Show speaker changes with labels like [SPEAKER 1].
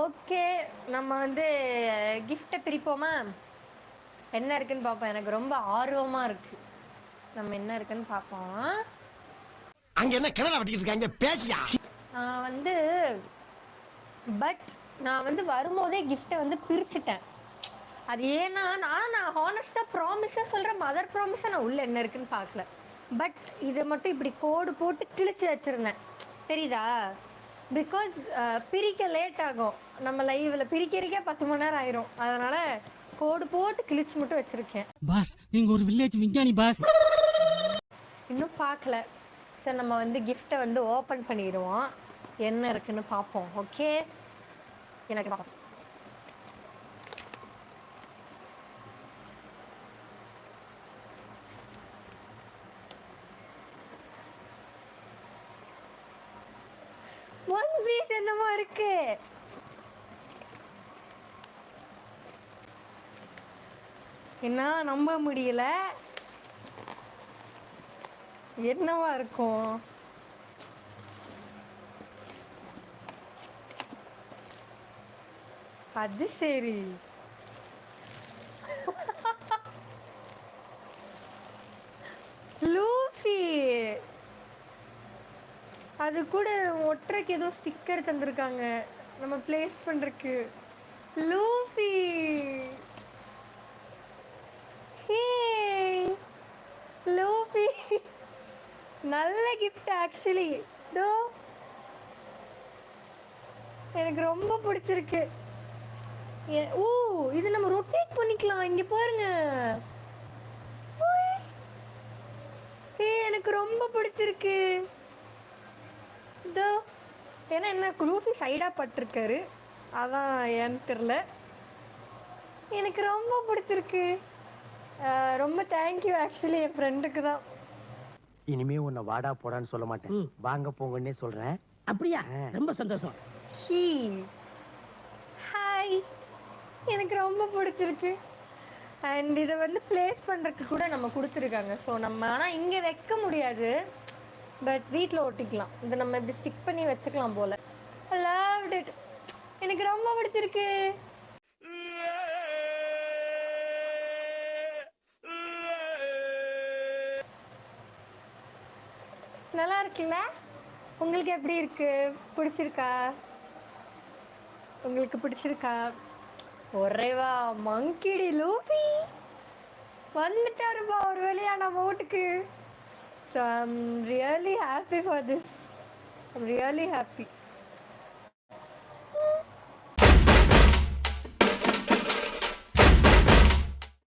[SPEAKER 1] Okay, நம்ம வந்து கிஃப்ட்டை பிரிப்போமா? என்ன இருக்குன்னு பார்ப்போம். எனக்கு ரொம்ப ஆர்வமா இருக்கு. நம்ம என்ன இருக்குன்னு பார்ப்போம்.
[SPEAKER 2] அங்க என்ன கிணறு வெட்டிட்டு இருக்காங்க, பேசியா?
[SPEAKER 1] வந்து பட் நான் வந்து வரும்போதே கிஃப்ட்டை வந்து பிரிச்சுட்டேன். அது ஏன்னா நான் ஹானஸ்டாக ப்ராமிஸாக சொல்கிறேன், மதர் ப்ராமிஸாக நான் உள்ள என்ன இருக்குன்னு பார்க்கல. பட் இதை மட்டும் இப்படி கோடு போட்டு கிழிச்சு வச்சுருந்தேன், தெரியுதா? பிகாஸ் பிரிக்க லேட் ஆகும், நம்ம லைவில் பிரிக்கிறதுக்கே 10 மணி நேரம் ஆயிரும். அதனால் கோடு போட்டு கிழிச்சு மட்டும் வச்சுருக்கேன்.
[SPEAKER 3] பாஸ், நீங்க ஒரு வில்லேஜ் விஞ்ஞானி பாஸ்.
[SPEAKER 1] இன்னும் பார்க்கல. சார், நம்ம வந்து கிஃப்ட்டை வந்து ஓப்பன் பண்ணிடுவோம், என்ன இருக்குன்னு பார்ப்போம். ஓகே, எனக்கு பார்ப்போம். ஒன் பீஸ் என்னமோ இருக்கு. என்ன நம்ப முடியல, என்னவா இருக்கும்? அது சரி, லூஃபி. அது கூட ஒட்டுறக்கு ஏதோ ஸ்டிக்கர் தந்திருக்காங்க நம்ம பிளேஸ் பண்றதுக்கு. லூஃபி, ஹே லூஃபி, நல்ல கிஃப்ட் ஆக்சுவலி. தோ எனக்கு ரொம்ப பிடிச்சிருக்கு. ஓ, இது நம்ம ரொட்டேட் பண்ணிக்கலாம், இங்க பாருங்க. எனக்கு ரொம்ப பிடிச்சிருக்கு. இதோ ஏன்னா என்ன லூஃபி சைடா பட்டிருக்காரு, அதான் ஏன்னு தெரில. எனக்கு ரொம்ப பிடிச்சிருக்கு. ரொம்ப தேங்க்யூ ஆக்சுவலி, என் ஃப்ரெண்டுக்கு தான்.
[SPEAKER 4] இனிமே உன்னை வாடா போடான்னு சொல்ல மாட்டேன், வாங்க போங்கன்னே சொல்றேன்.
[SPEAKER 3] அப்படியா? ரொம்ப சந்தோஷம்.
[SPEAKER 1] ஹாய், எனக்கு ரொம்ப பிடிச்சிருக்கு. அண்ட் இதை வந்து பிளேஸ் பண்ணுறதுக்கு கூட நம்ம கொடுத்துருக்காங்க. ஸோ நம்ம ஆனால் இங்கே வைக்க முடியாது, பட் வீட்டில் ஒட்டிக்கலாம். இதை நம்ம இப்படி ஸ்டிக் பண்ணி வச்சுக்கலாம் போல். ஐ லவ்ட் இட், எனக்கு ரொம்ப பிடிச்சிருக்கு. நல்லா இருக்குல்ல? உங்களுக்கு எப்படி இருக்கு? பிடிச்சிருக்கா? உங்களுக்கு பிடிச்சிருக்கா? ஒரேவா மங்கிடி லூஃபி வந்துட்டாருப்பா ஒரு வழியா நம்ம வீட்டுக்கு. So I'm really happy for this. I'm really happy.